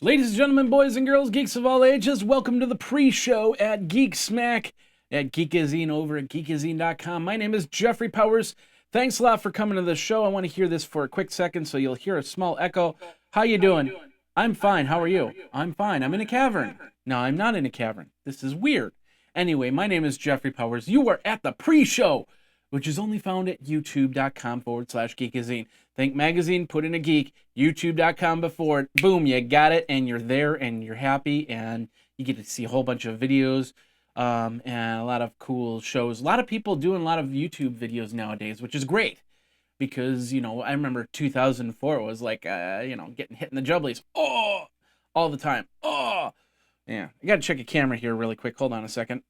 Ladies and gentlemen, boys and girls, geeks of all ages, welcome to the pre-show at Geek Smack at Geekazine over at Geekazine.com. My name is Jeffrey Powers. Thanks a lot for coming to the show. I want to hear this for a quick second, so you'll hear a small echo. How you doing? I'm fine. How are you? I'm fine. I'm in a cavern. No, I'm not in a cavern. This is weird. Anyway, my name is Jeffrey Powers. You are at the pre-show, which is only found at youtube.com/Geekazine. Think magazine, put in a geek, youtube.com before it. Boom, you got it, and you're there, and you're happy, and you get to see a whole bunch of videos and a lot of cool shows. A lot of people doing a lot of YouTube videos nowadays, which is great because, I remember 2004 was like, getting hit in the jubblies. Oh, all the time. Oh, yeah. I got to check a camera here really quick. Hold on a second.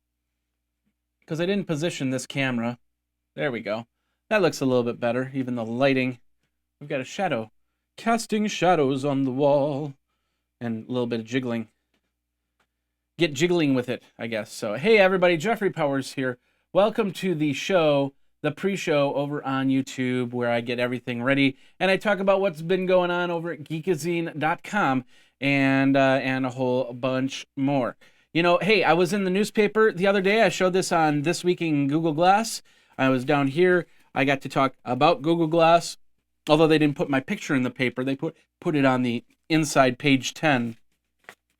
Because I didn't position this camera. There we go. That looks a little bit better, even the lighting. We've got a shadow. Casting shadows on the wall. And a little bit of jiggling. Get jiggling with it, I guess. So, hey everybody, Jeffrey Powers here. Welcome to the show, the pre-show over on YouTube, where I get everything ready. And I talk about what's been going on over at Geekazine.com and a whole bunch more. Hey, I was in the newspaper the other day. I showed this on This Week in Google Glass. I was down here. I got to talk about Google Glass. Although they didn't put my picture in the paper, they put it on the inside page 10.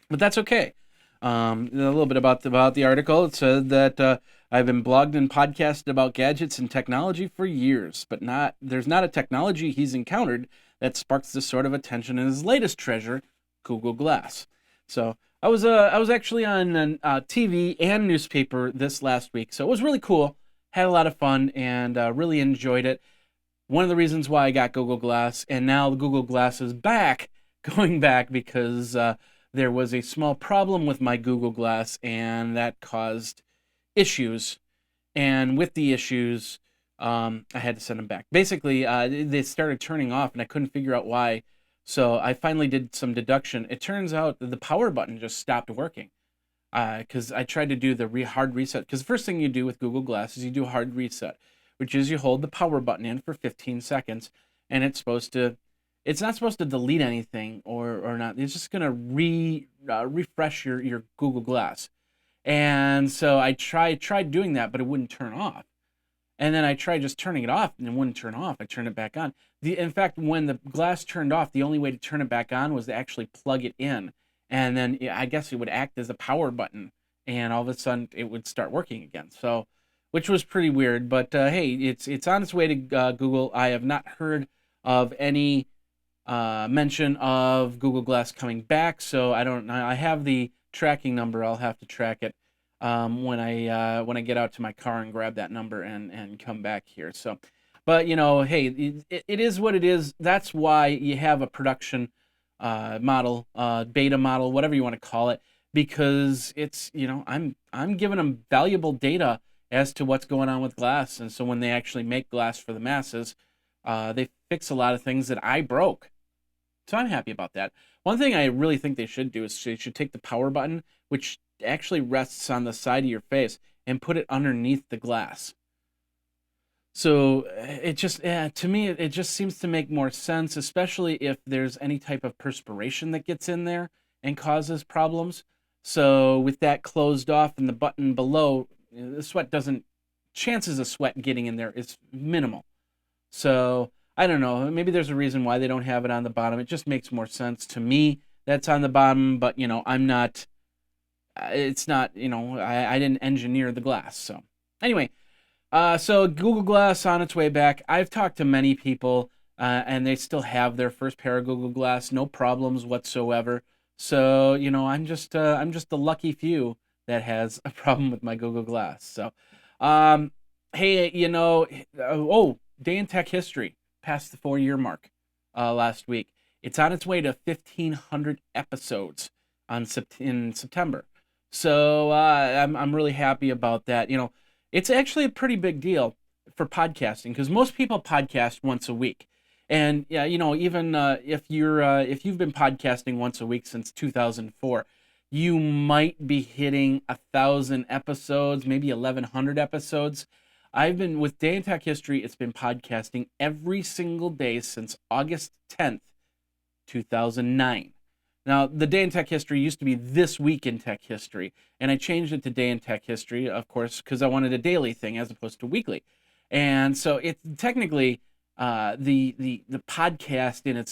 But that's okay. A little bit about the article. It said that I've been blogged and podcasted about gadgets and technology for years, but there's not a technology he's encountered that sparks this sort of attention in his latest treasure, Google Glass. So I was actually on TV and newspaper this last week, so it was really cool. Had a lot of fun and really enjoyed it. One of the reasons why I got Google Glass, and now the Google Glass is going back because there was a small problem with my Google Glass, and that caused issues. And with the issues, I had to send them back. Basically, they started turning off, and I couldn't figure out why. So I finally did some deduction. It turns out that the power button just stopped working. Because I tried to do the hard reset. Because the first thing you do with Google Glass is you do a hard reset, which is you hold the power button in for 15 seconds, and it's not supposed to delete anything or not. It's just going to refresh your Google Glass. And so I tried doing that, but it wouldn't turn off. And then I tried just turning it off, and it wouldn't turn off. I turned it back on. In fact, when the glass turned off, the only way to turn it back on was to actually plug it in. And then I guess it would act as a power button, and all of a sudden it would start working again. So, which was pretty weird. But hey, it's on its way to Google. I have not heard of any mention of Google Glass coming back, so I don't know. I have the tracking number. I'll have to track it when I get out to my car and grab that number and come back here. So, but hey, it is what it is. That's why you have a production model, beta model, whatever you want to call it, because it's I'm giving them valuable data as to what's going on with glass, and so when they actually make glass for the masses, they fix a lot of things that I broke. So I'm happy about that. One thing I really think they should do is they should take the power button, which actually rests on the side of your face, and put it underneath the glass. So it just, to me, it just seems to make more sense, especially if there's any type of perspiration that gets in there and causes problems. So with that closed off and the button below, the chances of sweat getting in there is minimal. So I don't know, maybe there's a reason why they don't have it on the bottom. It just makes more sense to me that's on the bottom, but I'm not, it's not, I didn't engineer the glass. So anyway, so Google Glass on its way back. I've talked to many people, and they still have their first pair of Google Glass, no problems whatsoever. So I'm just the lucky few that has a problem with my Google Glass. So, hey, Day in Tech History passed the 4-year mark last week. It's on its way to 1,500 episodes in September. So I'm really happy about that. It's actually a pretty big deal for podcasting because most people podcast once a week. And yeah, even if you've been podcasting once a week since 2004, you might be hitting 1,000 episodes, maybe 1,100 episodes. I've been with Day in Tech History. It's been podcasting every single day since August 10th, 2009. Now, the Day in Tech History used to be This Week in Tech History, and I changed it to Day in Tech History, of course, because I wanted a daily thing as opposed to weekly. And so it's technically the podcast in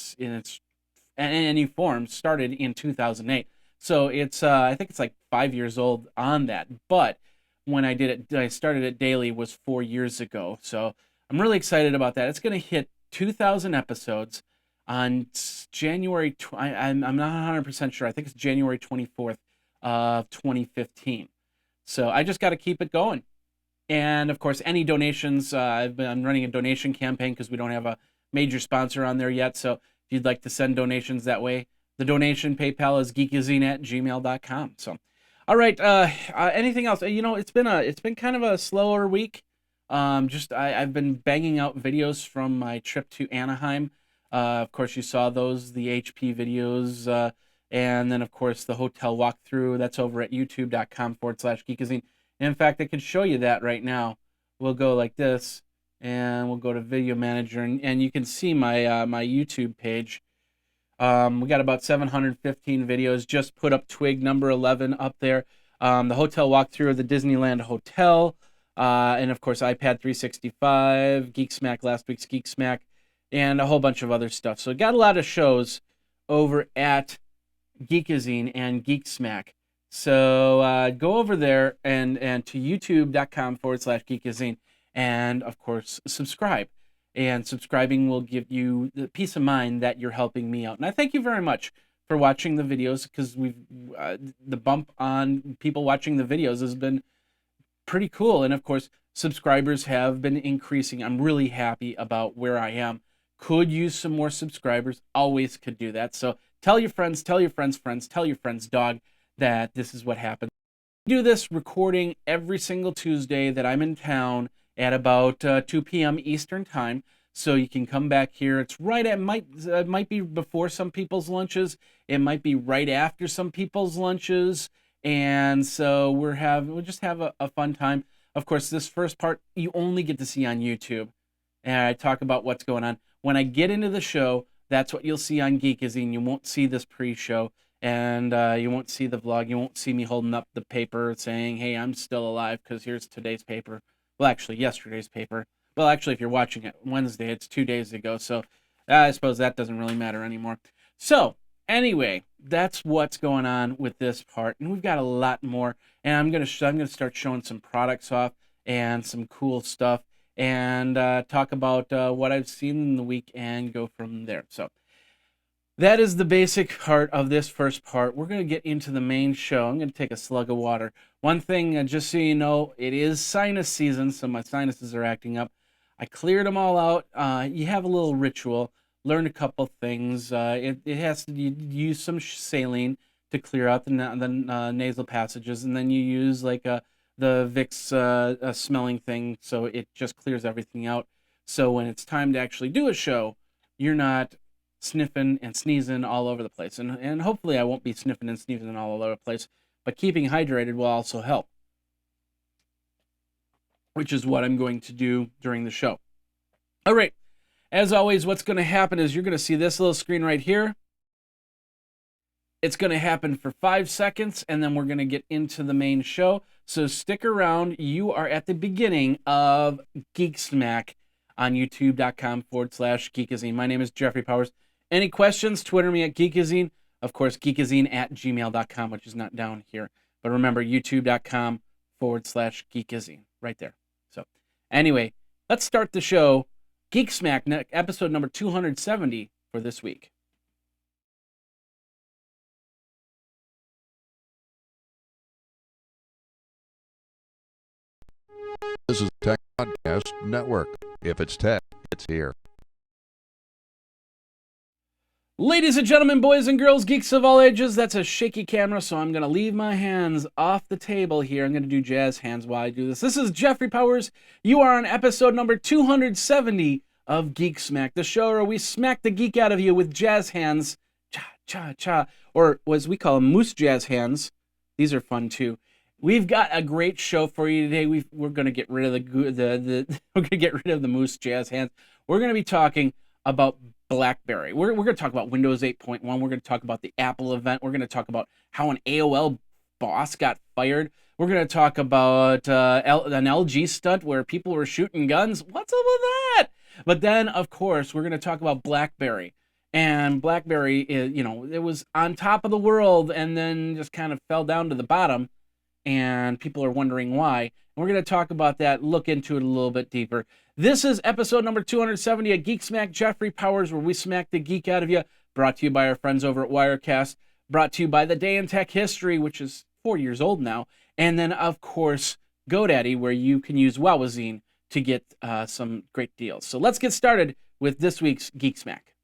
any form started in 2008. So it's I think it's like 5 years old on that. But when I started it daily was 4 years ago. So I'm really excited about that. It's going to hit 2,000 episodes on January. I'm not 100% sure. I think it's January 24th of 2015. So I just got to keep it going. And of course, any donations, I'm running a donation campaign because we don't have a major sponsor on there yet. So if you'd like to send donations that way, the donation PayPal is geekazine@gmail.com. So, all right. Anything else? It's been kind of a slower week. I've been banging out videos from my trip to Anaheim. Of course, you saw those, the HP videos, and then of course the hotel walkthrough. That's over at youtube.com/geekazine. In fact, I can show you that right now. We'll go like this, and we'll go to Video Manager, and you can see my my YouTube page. We got about 715 videos. Just put up Twig number 11 up there. The hotel walkthrough of the Disneyland Hotel, and of course iPad 365, Geek Smack, last week's Geek Smack, and a whole bunch of other stuff. So got a lot of shows over at Geekazine and Geek Smack. So go over there and to youtube.com/Geekazine, and of course subscribe. And subscribing will give you the peace of mind that you're helping me out. And I thank you very much for watching the videos, because the bump on people watching the videos has been pretty cool. And of course, subscribers have been increasing. I'm really happy about where I am. Could use some more subscribers. Always could do that. So tell your friends, tell your friends' friends, tell your friends' dog that this is what happens. I do this recording every single Tuesday that I'm in town at about 2 p.m. Eastern time. So you can come back here. It's right at, might be before some people's lunches. It might be right after some people's lunches. And so we'll just have a fun time. Of course, this first part you only get to see on YouTube. And I talk about what's going on. When I get into the show, that's what you'll see on Geekazine. You won't see this pre-show. And you won't see the vlog. You won't see me holding up the paper saying, hey, I'm still alive because here's today's paper. Well, actually, yesterday's paper. Well, actually, if you're watching it Wednesday, it's 2 days ago. So I suppose that doesn't really matter anymore. So anyway, that's what's going on with this part. And we've got a lot more. And I'm gonna start showing some products off and some cool stuff, and talk about what I've seen in the week and go from there. So that is the basic part of this first part. We're going to get into the main show. I'm going to take a slug of water. One thing, just so you know, it is sinus season, so my sinuses are acting up. I cleared them all out. You have a little ritual. Learn a couple things. It has to use some saline to clear out the nasal passages, and then you use like the Vicks smelling thing, so it just clears everything out. So when it's time to actually do a show, you're not sniffing and sneezing all over the place. And hopefully I won't be sniffing and sneezing all over the place, but keeping hydrated will also help, which is what I'm going to do during the show. All right, as always, what's going to happen is you're going to see this little screen right here. It's going to happen for 5 seconds, and then we're going to get into the main show. So stick around. You are at the beginning of Geek Smack on youtube.com/Geekazine. My name is Jeffrey Powers. Any questions, Twitter me at Geekazine. Of course, geekazine@gmail.com, which is not down here. But remember, youtube.com/Geekazine, right there. So anyway, let's start the show. Geek Smack, episode number 270 for this week. This is Tech Podcast Network. If it's tech, it's here. Ladies and gentlemen, boys and girls, geeks of all ages, that's a shaky camera, so I'm going to leave my hands off the table here. I'm going to do jazz hands while I do this. This is Jeffrey Powers. You are on episode number 270 of Geek Smack, the show where we smack the geek out of you with jazz hands, cha-cha-cha, or as we call them, moose jazz hands. These are fun, too. We've got a great show for you today. We're going to get rid of we're going to get rid of the moose jazz hands. We're going to be talking about Blackberry. We're going to talk about Windows 8.1. We're going to talk about the Apple event. We're going to talk about how an AOL boss got fired. We're going to talk about an LG stunt where people were shooting guns. What's up with that? But then, of course, we're going to talk about Blackberry. And Blackberry, it was on top of the world and then just kind of fell down to the bottom. And people are wondering why. And we're going to talk about that, look into it a little bit deeper. This is episode number 270 of Geek Smack. Jeffrey Powers, where we smack the geek out of you. Brought to you by our friends over at Wirecast. Brought to you by The Day in Tech History, which is 4 years old now. And then, of course, GoDaddy, where you can use Wowazine to get some great deals. So let's get started with this week's Geek Smack.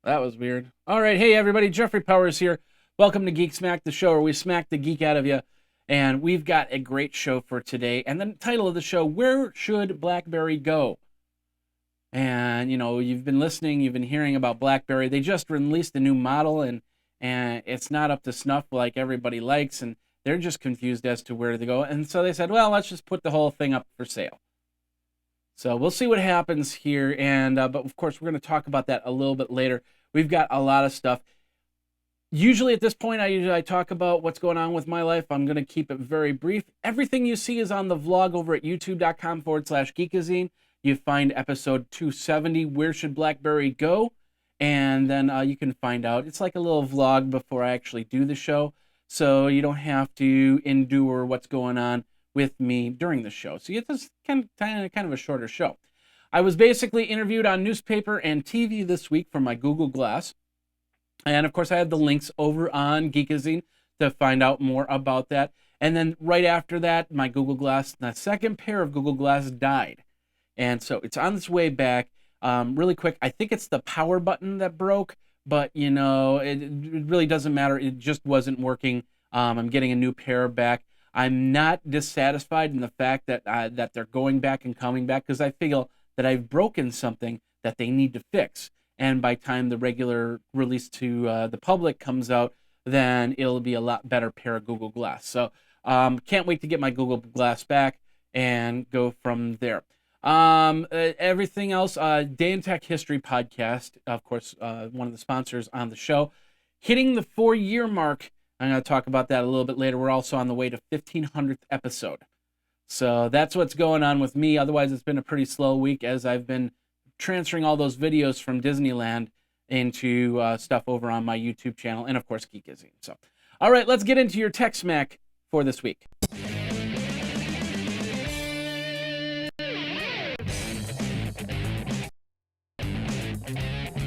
That was weird. All right, hey everybody, Jeffrey Powers here. Welcome to Geek Smack, the show where we smack the geek out of you. And we've got a great show for today. And the title of the show, Where Should Blackberry Go? And, you've been listening, you've been hearing about Blackberry. They just released a new model, and it's not up to snuff like everybody likes, and they're just confused as to where to go. And so they said, well, let's just put the whole thing up for sale. So we'll see what happens here, and but of course we're going to talk about that a little bit later. We've got a lot of stuff. Usually at this point, I talk about what's going on with my life. I'm going to keep it very brief. Everything you see is on the vlog over at youtube.com/Geekazine. You find episode 270, Where Should Blackberry Go? And then you can find out. It's like a little vlog before I actually do the show, so you don't have to endure what's going on with me during the show. So it's just kind of a shorter show. I was basically interviewed on newspaper and TV this week for my Google Glass. And of course I had the links over on Geekazine to find out more about that. And then right after that, my Google Glass, the second pair of Google Glass died. And so it's on its way back. Really quick, I think it's the power button that broke, but it really doesn't matter. It just wasn't working. I'm getting a new pair back. I'm not dissatisfied in the fact that that they're going back and coming back, because I feel that I've broken something that they need to fix. And by the time the regular release to the public comes out, then it'll be a lot better pair of Google Glass. So can't wait to get my Google Glass back and go from there. Everything else, Day in Tech History podcast, of course, one of the sponsors on the show, hitting the 4-year mark. I'm going to talk about that a little bit later. We're also on the way to 1500th episode. So that's what's going on with me. Otherwise, it's been a pretty slow week as I've been transferring all those videos from Disneyland into stuff over on my YouTube channel and, of course, Geekazine. So, all right, let's get into your tech smack for this week.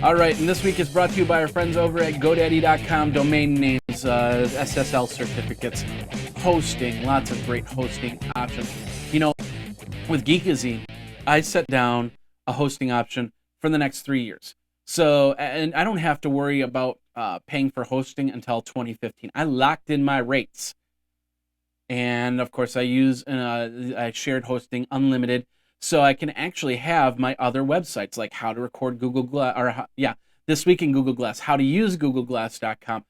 All right, and this week is brought to you by our friends over at GoDaddy.com. Domain names, SSL certificates, hosting, lots of great hosting options. With Geekazine, I set down a hosting option for the next 3 years. So, and I don't have to worry about paying for hosting until 2015. I locked in my rates. And of course, I use shared hosting unlimited, so I can actually have my other websites, like how to record Google Glass, This Week in Google Glass, how to use GoogleGlass.com,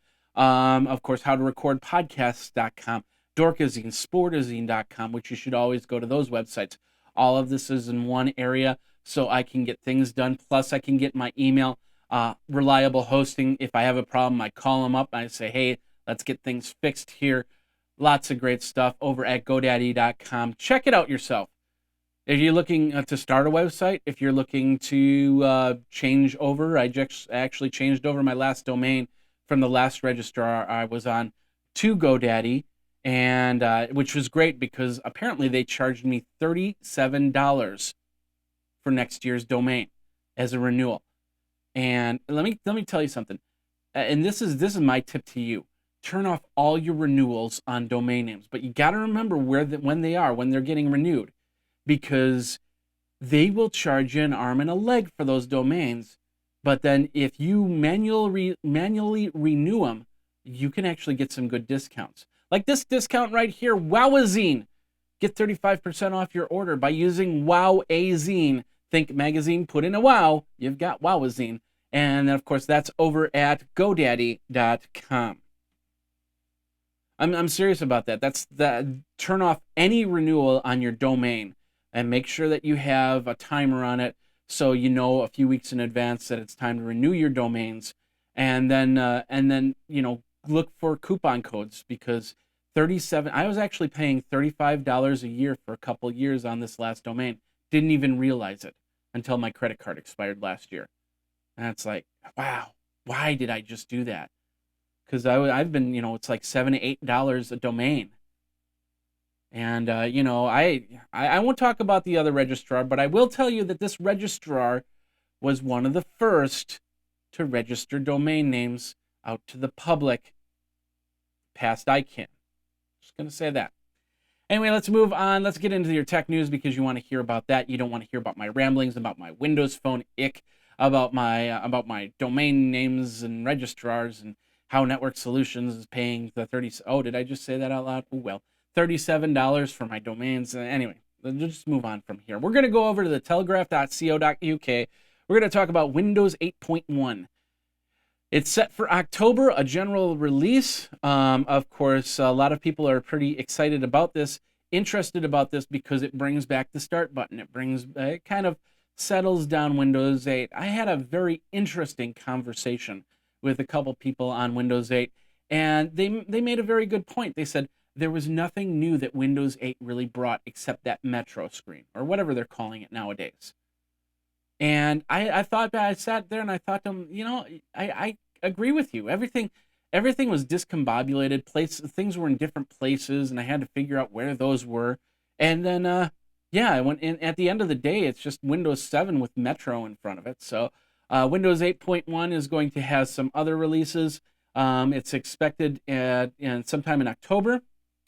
of course, how to record podcasts.com, Dorkazine, Sportazine.com, which you should always go to those websites. All of this is in one area, so I can get things done. Plus, I can get my email, reliable hosting. If I have a problem, I call them up and I say, hey, let's get things fixed here. Lots of great stuff over at GoDaddy.com. Check it out yourself. If you're looking to start a website, if you're looking to change over, I just actually changed over my last domain from the last registrar I was on to GoDaddy, and which was great because apparently they charged me $37 for next year's domain as a renewal. And let me tell you something, and this is my tip to you. Turn off all your renewals on domain names, but you got to remember when they're getting renewed, because they will charge you an arm and a leg for those domains. But then if you manually renew them, you can actually get some good discounts. Like this discount right here, Wowazine. Get 35% off your order by using Wowazine. Think magazine, put in a wow, you've got Wowazine. And of course, that's over at GoDaddy.com. I'm serious about that. That's that. Turn off any renewal on your domain and make sure that you have a timer on it so you know a few weeks in advance that it's time to renew your domains. And then look for coupon codes, because I was actually paying $35 a year for a couple years on this last domain. Didn't even realize it until my credit card expired last year. And it's like, wow, why did I just do that? Because I've been, it's like $7 to $8 a domain. And, I won't talk about the other registrar, but I will tell you that this registrar was one of the first to register domain names out to the public past ICANN. Just going to say that. Anyway, let's move on. Let's get into your tech news, because you want to hear about that. You don't want to hear about my ramblings about my Windows Phone ick, about my domain names and registrars, and how Network Solutions is paying the did I just say that out loud? Oh, well, $37 for my domains. Anyway, let's just move on from here. We're going to go over to the telegraph.co.uk. We're going to talk about Windows 8.1. It's set for October, a general release. Of course, a lot of people are pretty excited about this, interested about this, because it brings back the start button. It kind of settles down Windows 8. I had a very interesting conversation with a couple people on Windows 8, and they made a very good point. They said there was nothing new that Windows 8 really brought except that Metro screen, or whatever they're calling it nowadays. And I sat there and I thought to them, I agree with you. Everything was discombobulated. Things were in different places, and I had to figure out where those were. And then, I went in. At the end of the day, it's just Windows 7 with Metro in front of it. So Windows 8.1 is going to have some other releases. It's expected sometime in October.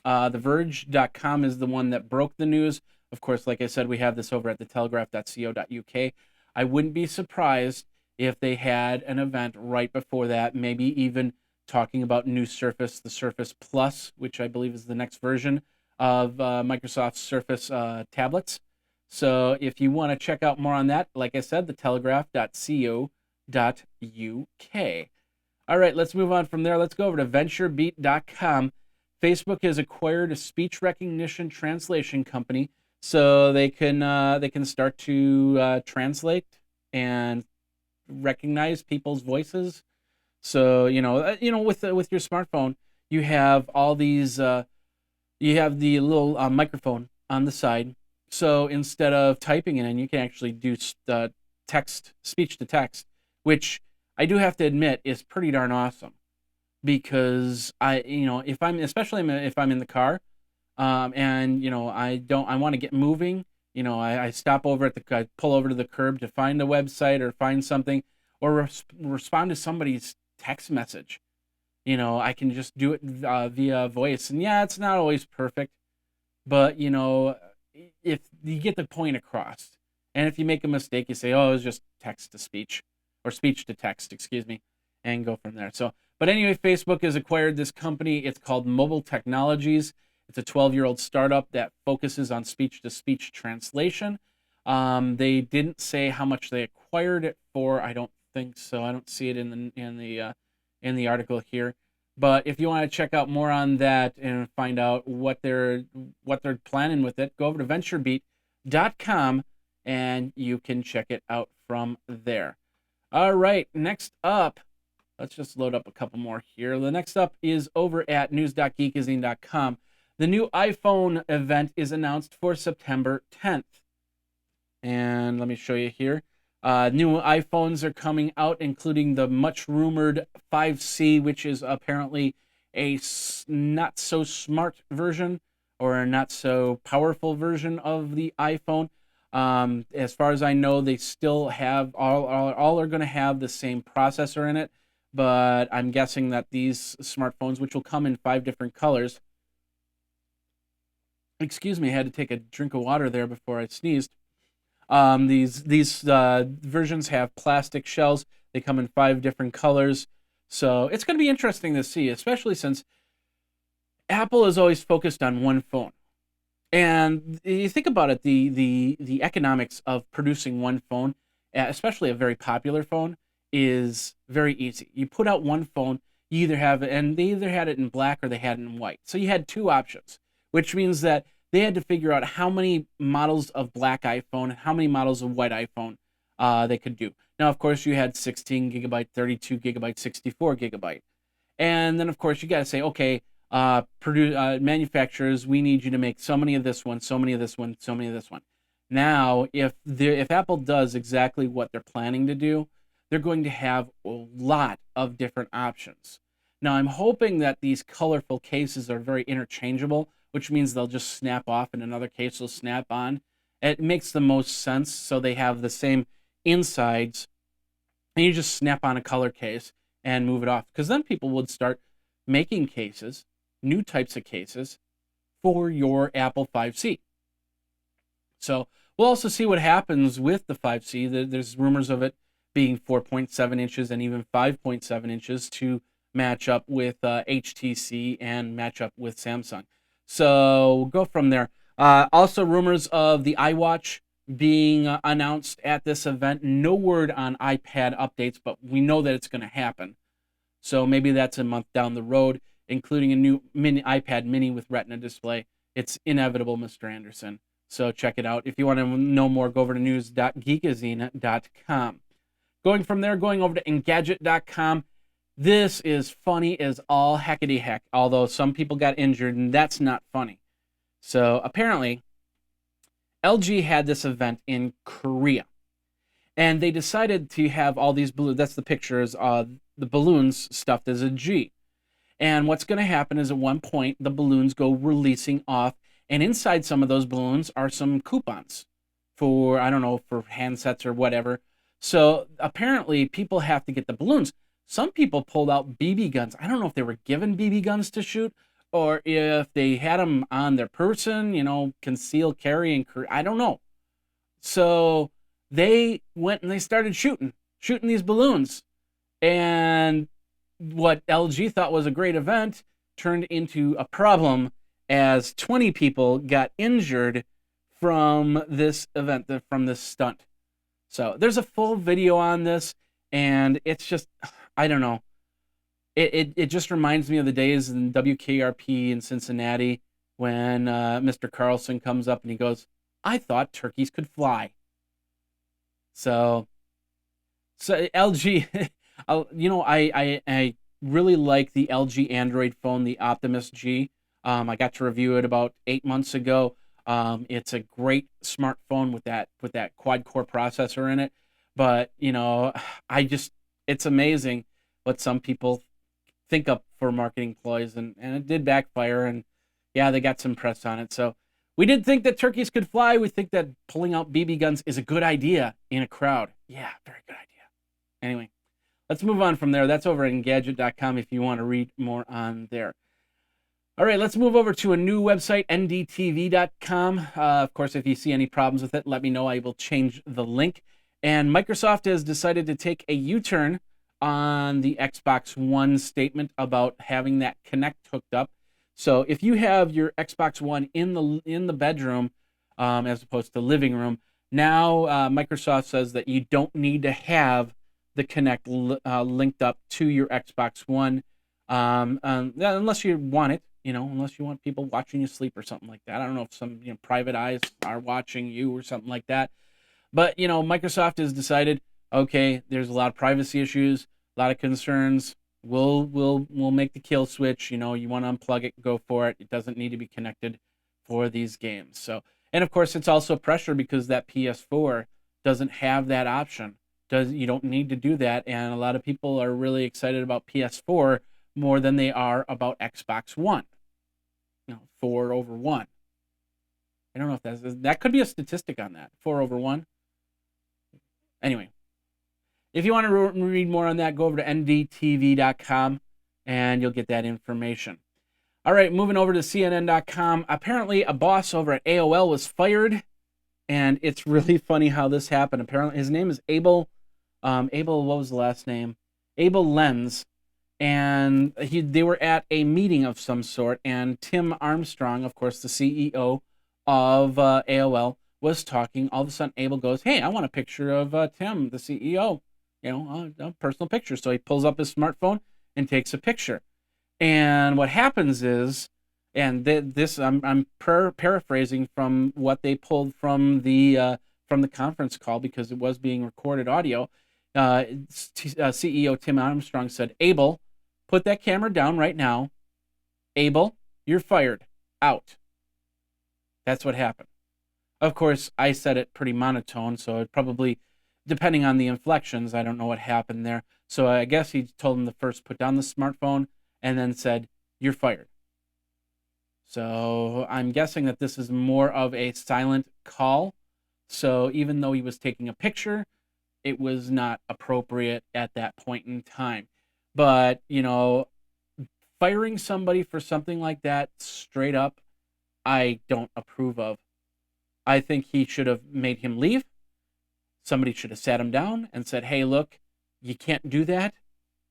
TheVerge.com is the one that broke the news. Of course, like I said, we have this over at the telegraph.co.uk. I wouldn't be surprised if they had an event right before that, maybe even talking about new Surface, the Surface Plus, which I believe is the next version of Microsoft's Surface tablets. So if you want to check out more on that, like I said, the telegraph.co.uk. All right, let's move on from there. Let's go over to venturebeat.com. Facebook has acquired a speech recognition translation company, so they can start to translate and recognize people's voices. So with your smartphone, you have all these. You have the little microphone on the side. So instead of typing it in, you can actually do speech to text, which I do have to admit is pretty darn awesome. Because if I'm in the car, and I want to get moving, I stop over I pull over to the curb to find a website or find something, or respond to somebody's text message. I can just do it via voice, and yeah, it's not always perfect, but if you get the point across, and if you make a mistake, you say, oh, it was just text to speech, or speech to text, excuse me, and go from there. So. But anyway, Facebook has acquired this company. It's called Mobile Technologies. It's a 12-year-old startup that focuses on speech-to-speech translation. They didn't say how much they acquired it for. I don't think so. I don't see it in the article here. But if you want to check out more on that and find out what they're planning with it, go over to venturebeat.com and you can check it out from there. All right, next up. Let's just load up a couple more here. The next up is over at news.geekazine.com. The new iPhone event is announced for September 10th. And let me show you here. New iPhones are coming out, including the much-rumored 5C, which is apparently a not-so-smart version or a not-so-powerful version of the iPhone. As far as I know, they still have all are going to have the same processor in it. But I'm guessing that these smartphones, which will come in 5 different colors. Excuse me, I had to take a drink of water there before I sneezed. These versions have plastic shells. They come in 5 different colors. So it's going to be interesting to see, especially since Apple is always focused on one phone. And you think about it, the economics of producing one phone, especially a very popular phone, is very easy. You put out one phone, you either have it, and they either had it in black or they had it in white. So you had two options, which means that they had to figure out how many models of black iPhone and how many models of white iPhone they could do. Now, of course, you had 16 gigabyte, 32 gigabyte, 64 gigabyte. And then, of course, you got to say, okay, manufacturers, we need you to make so many of this one, so many of this one, so many of this one. Now, if Apple does exactly what they're planning to do, they're going to have a lot of different options. Now, I'm hoping that these colorful cases are very interchangeable, which means they'll just snap off and another case will snap on. It makes the most sense, so they have the same insides, and you just snap on a color case and move it off, because then people would start making cases, new types of cases, for your Apple 5C. So we'll also see what happens with the 5C. There's rumors of it being 4.7 inches and even 5.7 inches to match up with HTC and match up with Samsung. So we'll go from there. Also rumors of the iWatch being announced at this event. No word on iPad updates, but we know that it's going to happen. So maybe that's a month down the road, including a new iPad mini with Retina display. It's inevitable, Mr. Anderson. So check it out. If you want to know more, go over to news.geekazine.com. Going from there, going over to Engadget.com. This is funny as all heckity heck, although some people got injured, and that's not funny. So apparently, LG had this event in Korea, and they decided to have all these balloons. That's the pictures, the balloons stuffed as a G. And what's going to happen is at one point, the balloons go releasing off, and inside some of those balloons are some coupons for, I don't know, for handsets or whatever. So apparently, people have to get the balloons. Some people pulled out BB guns. I don't know if they were given BB guns to shoot or if they had them on their person, concealed carry, and I don't know. So they went and they started shooting these balloons. And what LG thought was a great event turned into a problem as 20 people got injured from this event, from this stunt. So there's a full video on this, and it's just, I don't know. It just reminds me of the days in WKRP in Cincinnati when Mr. Carlson comes up and he goes, "I thought turkeys could fly." So LG, I really like the LG Android phone, the Optimus G. I got to review it about 8 months ago. It's a great smartphone with that quad-core processor in it. But, it's amazing what some people think up for marketing ploys, and it did backfire, and yeah, they got some press on it. So we did think that turkeys could fly. We think that pulling out BB guns is a good idea in a crowd. Yeah, very good idea. Anyway, let's move on from there. That's over at Engadget.com if you want to read more on there. All right, let's move over to a new website, ndtv.com. Of course, if you see any problems with it, let me know. I will change the link. And Microsoft has decided to take a U-turn on the Xbox One statement about having that Kinect hooked up. So if you have your Xbox One in the bedroom as opposed to living room, now Microsoft says that you don't need to have the Kinect linked up to your Xbox One unless you want it. Unless you want people watching you sleep or something like that. I don't know if some private eyes are watching you or something like that. But Microsoft has decided, okay, there's a lot of privacy issues, a lot of concerns. We'll make the kill switch. You want to unplug it, go for it. It doesn't need to be connected for these games. So, and of course, it's also pressure because that PS4 doesn't have that option. You don't need to do that, and a lot of people are really excited about PS4 more than they are about Xbox One. 4 over 1. I don't know if that could be a statistic on that. 4 over 1. Anyway, if you want to read more on that, go over to ndtv.com and you'll get that information. All right, moving over to CNN.com. Apparently, a boss over at AOL was fired, and it's really funny how this happened. Apparently, his name is Abel. What was the last name? Abel Lenz. and they were at a meeting of some sort, and Tim Armstrong, of course, the CEO of AOL, was talking. All of a sudden, Abel goes, "Hey, I want a picture of Tim, the CEO, a personal picture." So he pulls up his smartphone and takes a picture. And what happens is, and this I'm paraphrasing from what they pulled from the conference call, because it was being recorded audio. CEO Tim Armstrong said, "Abel, put that camera down right now. Abel, you're fired. Out." That's what happened. Of course, I said it pretty monotone, so it probably, depending on the inflections, I don't know what happened there. So I guess he told him to first put down the smartphone and then said, "You're fired." So I'm guessing that this is more of a silent call. So even though he was taking a picture, it was not appropriate at that point in time. But, firing somebody for something like that straight up, I don't approve of. I think he should have made him leave. Somebody should have sat him down and said, "Hey, look, you can't do that.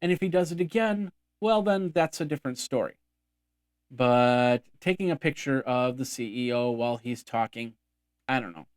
And if he does it again, well, then that's a different story." But taking a picture of the CEO while he's talking, I don't know.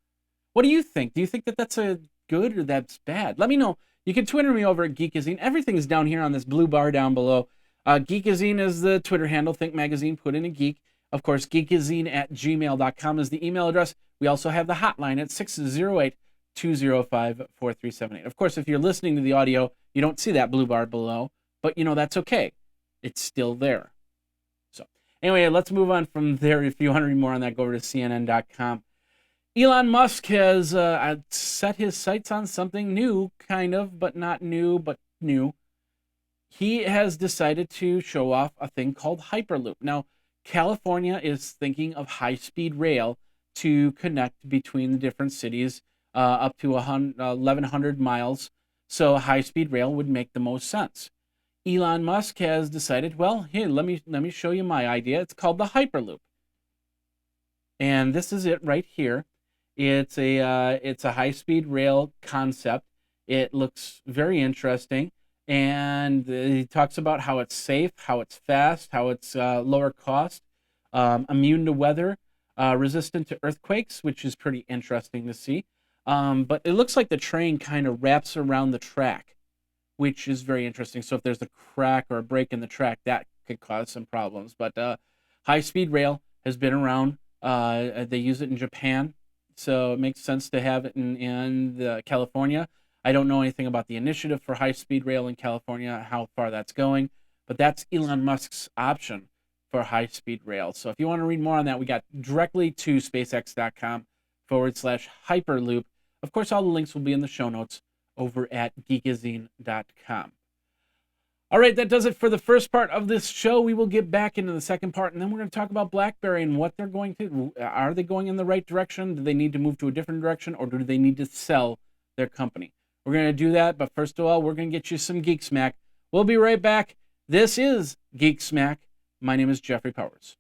What do you think? Do you think that that's a good or that's bad? Let me know. You can Twitter me over at Geekazine. Everything's down here on this blue bar down below. Geekazine is the Twitter handle. Think Magazine, put in a geek. Of course, geekazine@gmail.com is the email address. We also have the hotline at 608-205-4378. Of course, if you're listening to the audio, you don't see that blue bar below, but that's okay. It's still there. So anyway, let's move on from there. If you want to read more on that, go over to CNN.com. Elon Musk has set his sights on something new, kind of, but not new, but new. He has decided to show off a thing called Hyperloop. Now, California is thinking of high-speed rail to connect between the different cities up to 1,100 miles. So high-speed rail would make the most sense. Elon Musk has decided, well, here, let me show you my idea. It's called the Hyperloop. And this is it right here. It's a high-speed rail concept. It looks very interesting, and he talks about how it's safe, how it's fast, how it's lower cost, immune to weather, resistant to earthquakes, which is pretty interesting to see. But it looks like the train kind of wraps around the track, which is very interesting. So if there's a crack or a break in the track, that could cause some problems. But high-speed rail has been around. They use it in Japan. So it makes sense to have it in California. I don't know anything about the initiative for high-speed rail in California, how far that's going, but that's Elon Musk's option for high-speed rail. So if you want to read more on that, we got directly to spacex.com/Hyperloop. Of course, all the links will be in the show notes over at Geekazine.com. All right, that does it for the first part of this show. We will get back into the second part, and then we're going to talk about Blackberry and what they're going to. Are they going in the right direction? Do they need to move to a different direction, or do they need to sell their company? We're going to do that, but first of all, we're going to get you some Geek Smack. We'll be right back. This is Geek Smack. My name is Jeffrey Powers.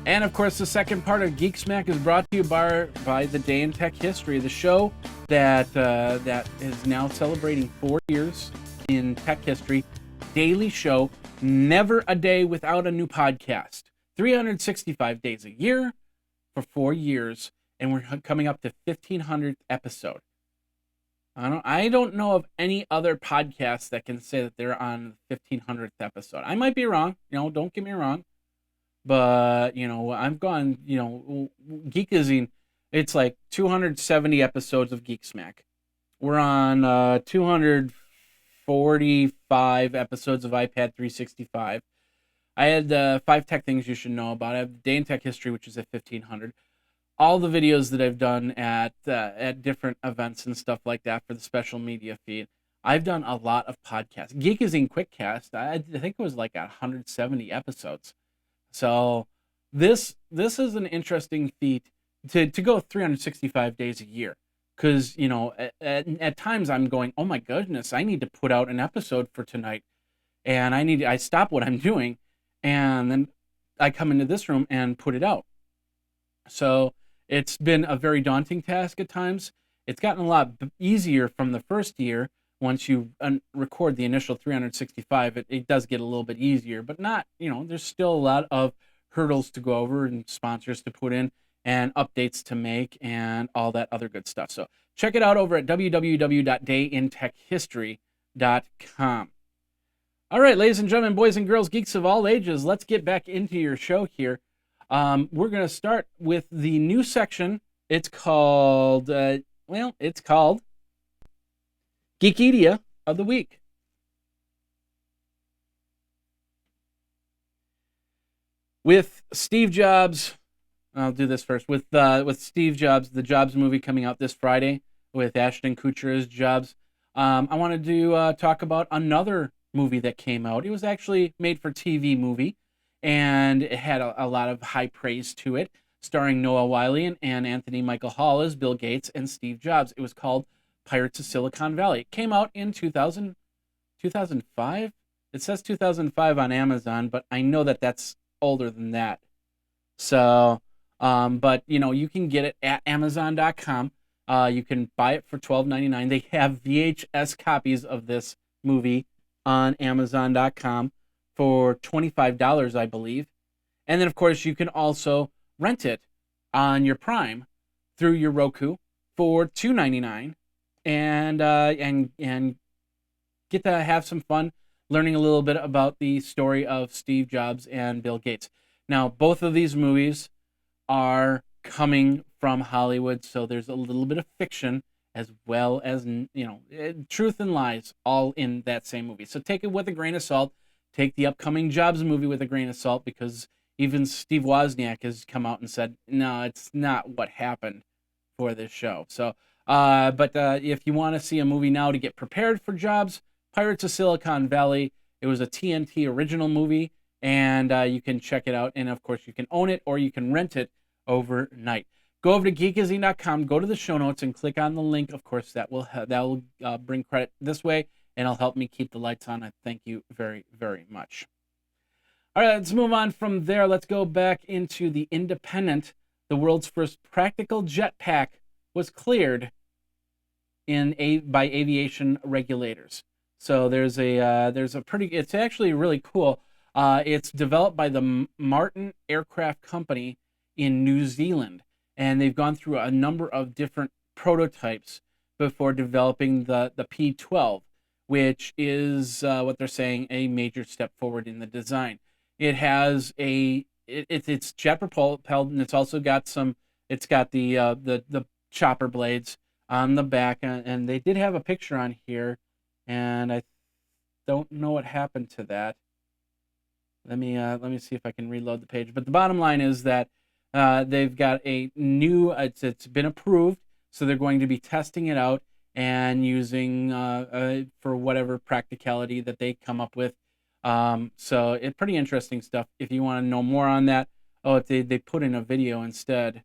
And of course, the second part of Geek Smack is brought to you by the Day in Tech History, the show that is now celebrating 4 years in tech history. Daily show, never a day without a new podcast. 365 days a year for 4 years, and we're coming up to 1,500th episode. I don't know of any other podcast that can say that they're on 1,500th episode. I might be wrong. Don't get me wrong. But, I've gone, Geekazine, it's like 270 episodes of Geek Smack. We're on 245 episodes of iPad 365. I had 5 tech things you should know about. I have Day in Tech History, which is at 1,500. All the videos that I've done at different events and stuff like that for the special media feed. I've done a lot of podcasts. Geekazine Quickcast, I think it was like 170 episodes. So this is an interesting feat to go 365 days a year, because at times I'm going, oh my goodness, I need to put out an episode for tonight, and I stop what I'm doing, and then I come into this room and put it out. So it's been a very daunting task at times. It's gotten a lot easier from the first year. Once you record the initial 365, it does get a little bit easier, but not, there's still a lot of hurdles to go over and sponsors to put in and updates to make and all that other good stuff. So check it out over at www.dayintechhistory.com. All right, ladies and gentlemen, boys and girls, geeks of all ages, let's get back into your show here. We're going to start with the new section. It's called, Geekedia of the Week. With Steve Jobs, I'll do this first. With Steve Jobs, the Jobs movie coming out this Friday with Ashton Kutcher as Jobs, I wanted to talk about another movie that came out. It was actually made for TV movie, and it had a lot of high praise to it, starring Noah Wyle and Anthony Michael Hall as Bill Gates and Steve Jobs. It was called Pirates of Silicon Valley. It came out in 2005? It says 2005 on Amazon, but I know that that's older than that. So, but, you can get it at Amazon.com. You can buy it for $12.99. They have VHS copies of this movie on Amazon.com for $25, I believe. And then, of course, you can also rent it on your Prime through your Roku for $2.99. And get to have some fun learning a little bit about the story of Steve Jobs and Bill Gates. Now, both of these movies are coming from Hollywood, so there's a little bit of fiction as well as, truth and lies all in that same movie. So take it with a grain of salt. Take the upcoming Jobs movie with a grain of salt, because even Steve Wozniak has come out and said, no, it's not what happened for this show. So, but if you want to see a movie now to get prepared for Jobs, Pirates of Silicon Valley. It was a TNT original movie, and you can check it out. And of course, you can own it or you can rent it overnight. Go over to Geekazine.com, go to the show notes, and click on the link. Of course, that will bring credit this way, and it'll help me keep the lights on. I thank you very, very much. All right, let's move on from there. Let's go back into The Independent. The world's first practical jetpack was cleared by aviation regulators. So there's a pretty. It's actually really cool. It's developed by the Martin Aircraft Company in New Zealand, and they've gone through a number of different prototypes before developing the P-12, which is what they're saying a major step forward in the design. It has it's jet propelled, and it's also got it's got the chopper blades on the back, and they did have a picture on here, and I don't know what happened to that. Let me see if I can reload the page. But the bottom line is that they've got a new. It's been approved, so they're going to be testing it out and using for whatever practicality that they come up with. So it's pretty interesting stuff. If you want to know more on that, they put in a video instead.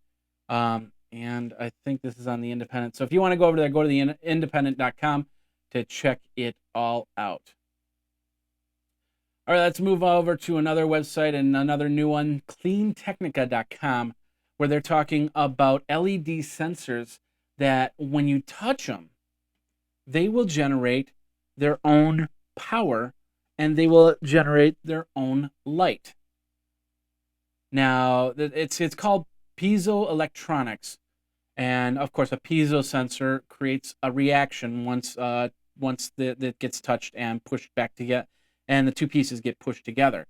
And I think this is on The Independent. So if you want to go over there, go to theindependent.com to check it all out. All right, let's move over to another website and another new one, cleantechnica.com, where they're talking about LED sensors that when you touch them, they will generate their own power and they will generate their own light. Now, it's called piezoelectronics. And of course, a piezo sensor creates a reaction once it gets touched and pushed back together, and the two pieces get pushed together.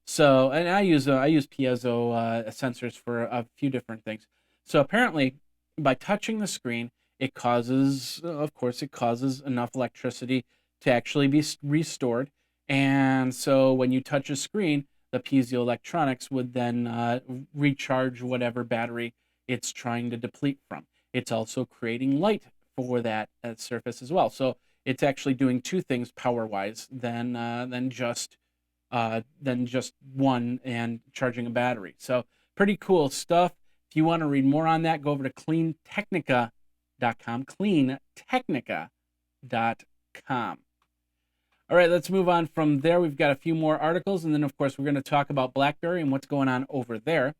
So, and I use piezo sensors for a few different things. So apparently, by touching the screen, it causes enough electricity to actually be restored. And so when you touch a screen, the piezoelectronics would then recharge whatever battery it's trying to deplete from. It's also creating light for that surface as well. So it's actually doing two things power-wise than just one and charging a battery. So pretty cool stuff. If you want to read more on that, go over to cleantechnica.com. Cleantechnica.com. All right, let's move on from there. We've got a few more articles, and then, of course, we're going to talk about Blackberry and what's going on over there.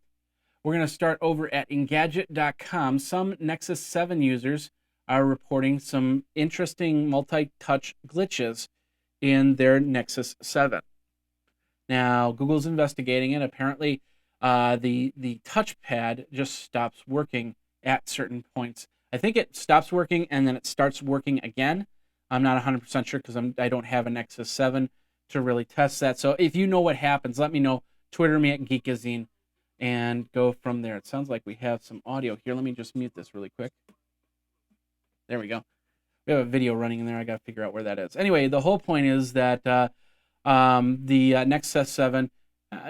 We're going to start over at Engadget.com. Some Nexus 7 users are reporting some interesting multi-touch glitches in their Nexus 7. Now, Google's investigating it. Apparently, the touchpad just stops working at certain points. I think it stops working and then it starts working again. I'm not 100% sure because I don't have a Nexus 7 to really test that. So if you know what happens, let me know. Twitter me at Geekazine and go from there. It sounds like we have some audio here. Let me just mute this really quick. There we go. We have a video running in there. I got to figure out where that is. Anyway, the whole point is that the Nexus 7,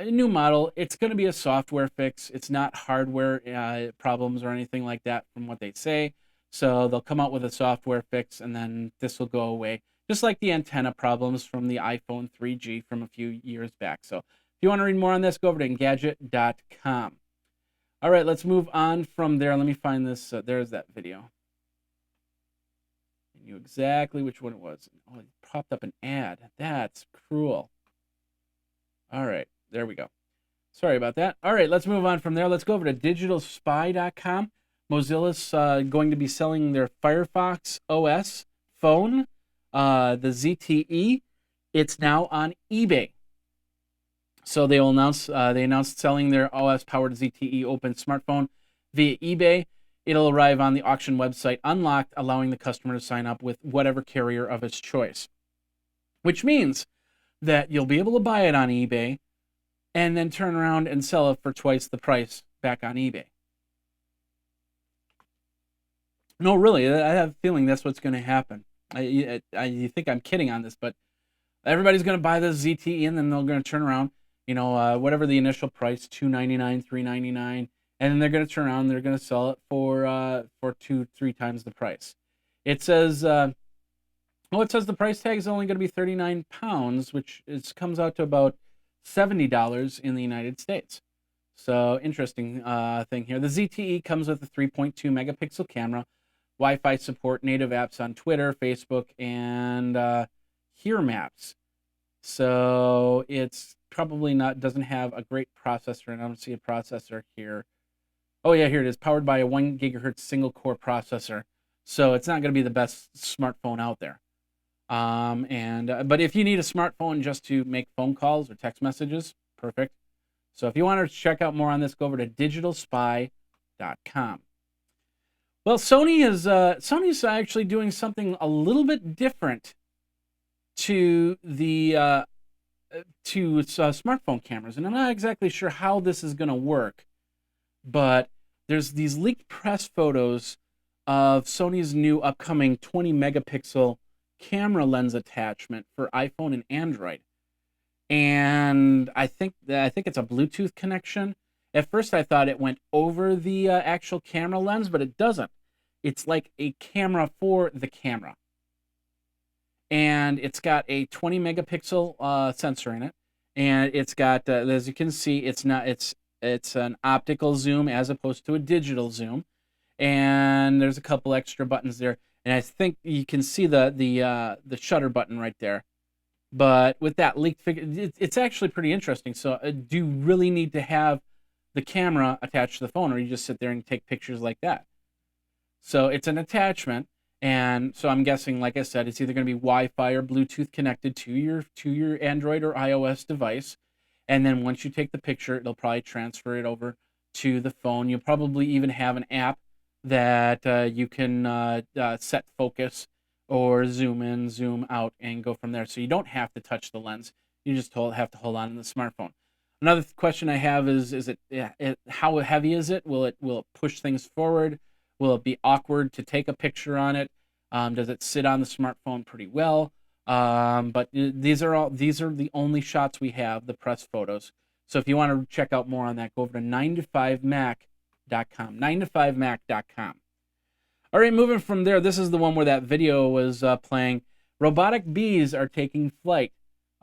new model, it's going to be a software fix. It's not hardware problems or anything like that from what they say. So they'll come out with a software fix and then this will go away. Just like the antenna problems from the iPhone 3G from a few years back. So if you want to read more on this, go over to Engadget.com. All right, let's move on from there. Let me find this. There's that video. I knew exactly which one it was. Oh, it popped up an ad. That's cruel. All right, there we go. Sorry about that. All right, let's move on from there. Let's go over to digitalspy.com. Mozilla's going to be selling their Firefox OS phone, the ZTE. It's now on eBay. So they announced selling their OS-powered ZTE open smartphone via eBay. It'll arrive on the auction website unlocked, allowing the customer to sign up with whatever carrier of his choice. Which means that you'll be able to buy it on eBay and then turn around and sell it for twice the price back on eBay. No, really, I have a feeling that's what's going to happen. You think I'm kidding on this, but everybody's going to buy this ZTE and then they're going to turn around, whatever the initial price, $299, $399, and then they're going to turn around and they're going to sell it for 2-3 times the price. It says, the price tag is only going to be 39 pounds, which comes out to about $70 in the United States. So interesting thing here. The ZTE comes with a 3.2 megapixel camera, Wi-Fi support, native apps on Twitter, Facebook, and Here Maps. So it's probably doesn't have a great processor, and I don't see a processor here. Oh yeah, here it is, powered by a 1 gigahertz single core processor. So it's not going to be the best smartphone out there. But if you need a smartphone just to make phone calls or text messages, perfect. So if you want to check out more on this, go over to digitalspy.com. Well, Sony's actually doing something a little bit different to the smartphone cameras, and I'm not exactly sure how this is going to work. But there's these leaked press photos of Sony's new upcoming 20 megapixel camera lens attachment for iPhone and Android. And I think it's a Bluetooth connection. At first I thought it went over the actual camera lens, but it doesn't. It's like a camera for the camera. And it's got a 20 megapixel sensor in it. And it's got, as you can see, it's an optical zoom as opposed to a digital zoom. And there's a couple extra buttons there. And I think you can see the shutter button right there. But with that leaked figure, it's actually pretty interesting. So do you really need to have the camera attached to the phone, or you just sit there and take pictures like that? So it's an attachment. And so I'm guessing, like I said, it's either going to be Wi-Fi or Bluetooth connected to your Android or iOS device. And then once you take the picture, it'll probably transfer it over to the phone. You'll probably even have an app that you can set focus or zoom in, zoom out, and go from there. So you don't have to touch the lens. You just have to hold on to the smartphone. Another question I have is how heavy is it? Will it push things forward? Will it be awkward to take a picture on it? Does it sit on the smartphone pretty well? But these are the only shots we have, the press photos. So if you want to check out more on that, go over to 9to5mac.com. 9to5mac.com. All right, moving from there, this is the one where that video was playing. Robotic bees are taking flight.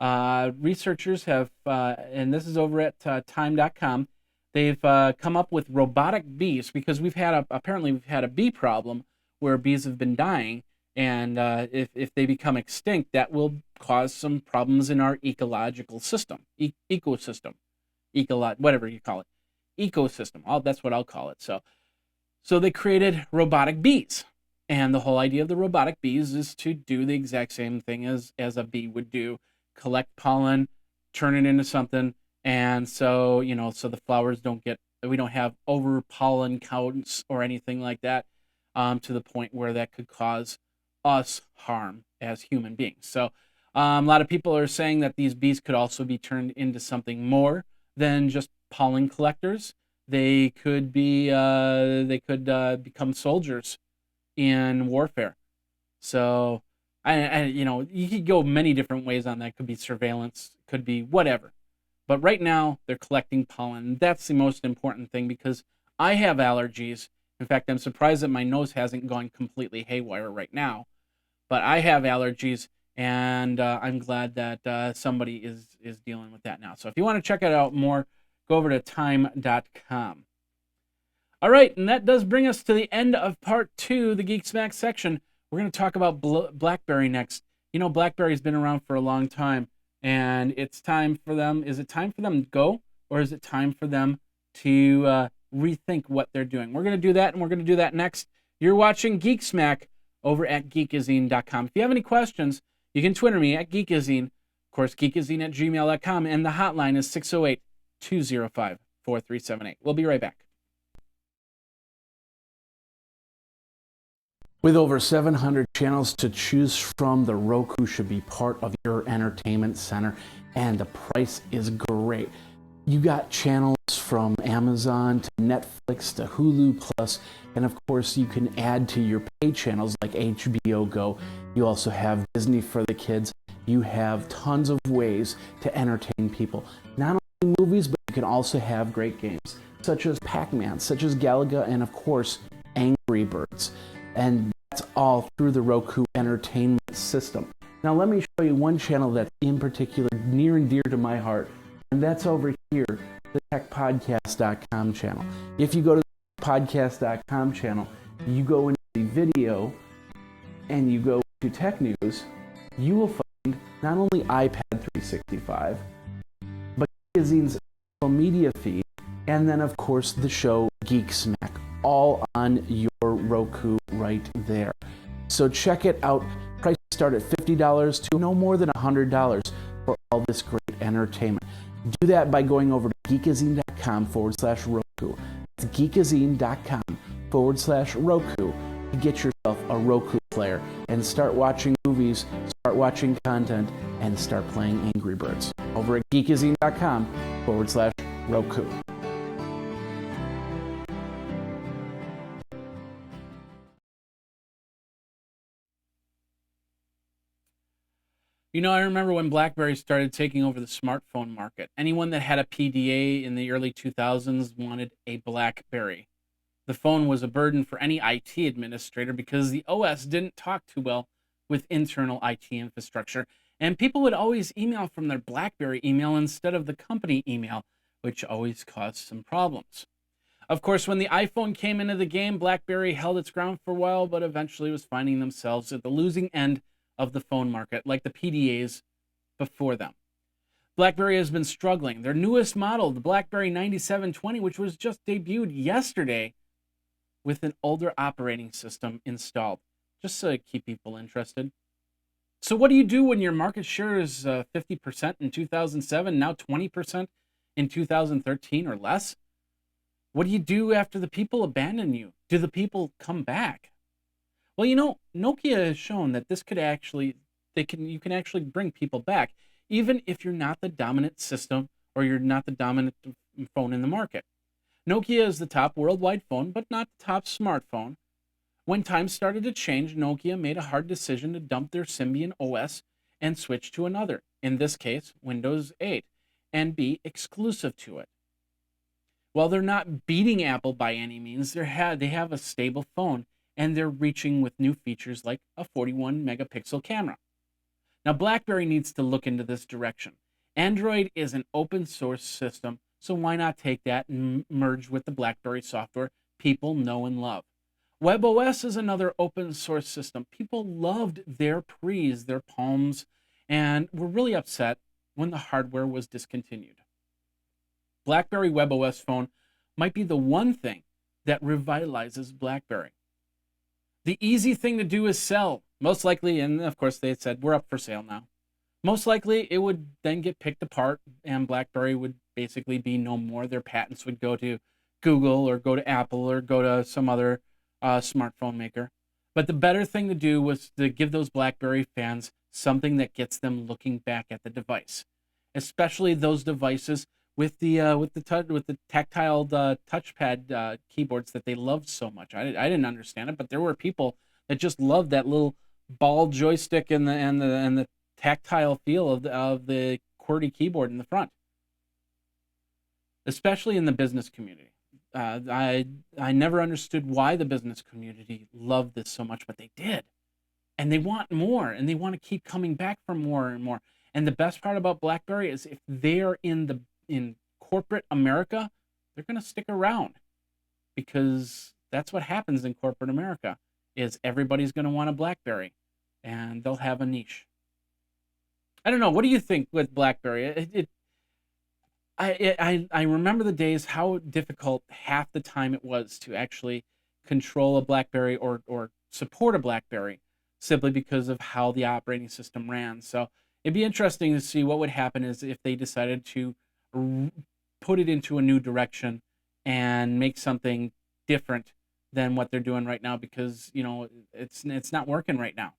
Researchers have, and this is over at time.com, they've come up with robotic bees because apparently we've had a bee problem where bees have been dying, And if they become extinct, that will cause some problems in our ecological system, ecosystem, whatever you call it, ecosystem. That's what I'll call it. So they created robotic bees. And the whole idea of the robotic bees is to do the exact same thing as a bee would do, collect pollen, turn it into something. And so, so the flowers we don't have over pollen counts or anything like that, to the point where that could cause us harm as human beings. So a lot of people are saying that these bees could also be turned into something more than just pollen collectors. They could become soldiers in warfare. So you could go many different ways on that. Could be surveillance, could be whatever. But right now they're collecting pollen. That's the most important thing, because I have allergies. In fact, I'm surprised that my nose hasn't gone completely haywire right now. But I have allergies, and I'm glad that somebody is dealing with that now. So if you want to check it out more, go over to time.com. All right, and that does bring us to the end of part 2, the Geek Smack section. We're going to talk about Blackberry next. Blackberry's been around for a long time, and it's time for them. Is it time for them to go, or is it time for them to rethink what they're doing? We're going to do that, and we're going to do that next. You're watching Geek Smack over at Geekazine.com. If you have any questions, you can Twitter me at Geekazine. Of course, Geekazine@gmail.com, and the hotline is 608-205-4378. We'll be right back. With over 700 channels to choose from, the Roku should be part of your entertainment center, and the price is great. You got channels from Amazon to Netflix to Hulu Plus, and of course you can add to your pay channels like HBO Go. You also have Disney for the kids. You have tons of ways to entertain people. Not only movies, but you can also have great games, such as Pac-Man, such as Galaga, and of course, Angry Birds. And that's all through the Roku entertainment system. Now let me show you one channel that's in particular near and dear to my heart, and that's over here, the techpodcast.com channel. If you go to the podcast.com channel, you go into the video, and you go to tech news, you will find not only iPad 365, but Geekazine's social media feed, and then of course the show Geek Smack, all on your Roku right there. So check it out. Prices start at $50 to no more than $100 for all this great entertainment. Do that by going over to geekazine.com/Roku. It's geekazine.com/Roku to get yourself a Roku player and start watching movies, start watching content, and start playing Angry Birds. Over at geekazine.com/Roku. I remember when Blackberry started taking over the smartphone market. Anyone that had a PDA in the early 2000s wanted a Blackberry. The phone was a burden for any IT administrator because the OS didn't talk too well with internal IT infrastructure, and people would always email from their Blackberry email instead of the company email, which always caused some problems. Of course, when the iPhone came into the game, Blackberry held its ground for a while, but eventually was finding themselves at the losing end of the phone market, like the PDAs before them. BlackBerry has been struggling. Their newest model, the BlackBerry 9720, which was just debuted yesterday with an older operating system installed, just to keep people interested. So what do you do when your market share is 50% in 2007, now 20% in 2013 or less? What do you do after the people abandon you? Do the people come back? Well, Nokia has shown that this could actually, you can actually bring people back, even if you're not the dominant system or you're not the dominant phone in the market. Nokia is the top worldwide phone, but not the top smartphone. When times started to change, Nokia made a hard decision to dump their Symbian OS and switch to another, in this case, Windows 8, and be exclusive to it. While they're not beating Apple by any means, they have a stable phone, and they're reaching with new features like a 41 megapixel camera. Now, BlackBerry needs to look into this direction. Android is an open source system, so why not take that and merge with the BlackBerry software people know and love? WebOS is another open source system. People loved their Pre's, their Palms, and were really upset when the hardware was discontinued. Blackberry WebOS phone might be the one thing that revitalizes Blackberry. The easy thing to do is sell. Most likely, and of course they said, we're up for sale now. Most likely it would then get picked apart and Blackberry would basically be no more. Their patents would go to Google or go to Apple or go to some other smartphone maker. But the better thing to do was to give those Blackberry fans something that gets them looking back at the device, especially those devices with the tactile touchpad keyboards that they loved so much. I didn't understand it, but there were people that just loved that little ball joystick and the tactile feel of the QWERTY keyboard in the front, especially in the business community. I never understood why the business community loved this so much, but they did, and they want more, and they want to keep coming back for more and more. And the best part about BlackBerry is if they're in corporate America, they're going to stick around, because that's what happens in corporate America. Is everybody's going to want a BlackBerry, and they'll have a niche. I don't know. What do you think with BlackBerry? I remember the days how difficult half the time it was to actually control a BlackBerry or support a BlackBerry, simply because of how the operating system ran. So it'd be interesting to see what would happen is if they decided to put it into a new direction and make something different than what they're doing right now, because it's not working right now.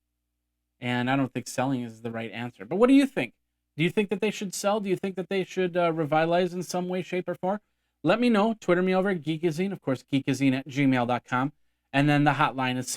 And I don't think selling is the right answer. But what do you think? Do you think that they should sell? Do you think that they should revitalize in some way, shape, or form? Let me know. Twitter me over at Geekazine. Of course, geekazine@gmail.com. And then the hotline is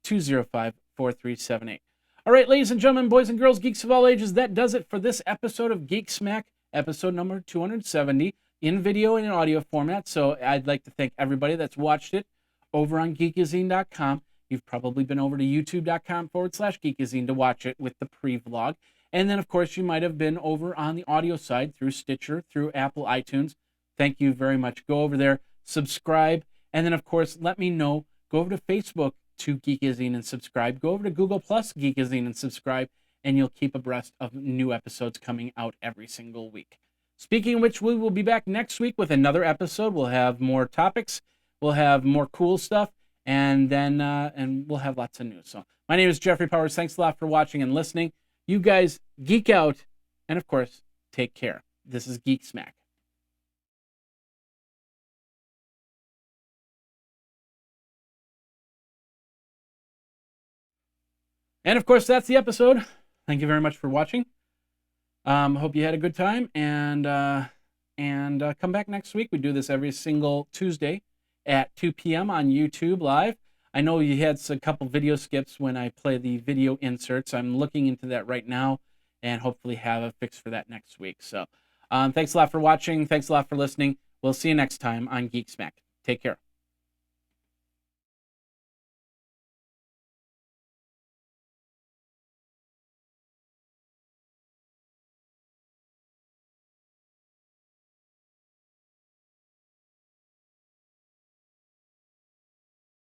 608-205-4378. All right, ladies and gentlemen, boys and girls, geeks of all ages, that does it for this episode of Geek Smack, episode number 270, in video and in audio format. So I'd like to thank everybody that's watched it over on Geekazine.com. You've probably been over to youtube.com/Geekazine to watch it with the pre-vlog. And then, of course, you might have been over on the audio side through Stitcher, through Apple iTunes. Thank you very much. Go over there, subscribe, and then, of course, let me know. Go over to Facebook to Geekazine and subscribe. Go over to Google Plus Geekazine and subscribe, and you'll keep abreast of new episodes coming out every single week. Speaking of which, we will be back next week with another episode. We'll have more topics. We'll have more cool stuff. And then and we'll have lots of news. So my name is Jeffrey Powers. Thanks a lot for watching and listening. You guys geek out, and of course, take care. This is Geek Smack. And of course, that's the episode. Thank you very much for watching. Hope you had a good time, and come back next week. We do this every single Tuesday at 2 p.m. on YouTube Live. I know you had a couple video skips when I play the video inserts. I'm looking into that right now and hopefully have a fix for that next week. So thanks a lot for watching. Thanks a lot for listening. We'll see you next time on Geek Smack. Take care.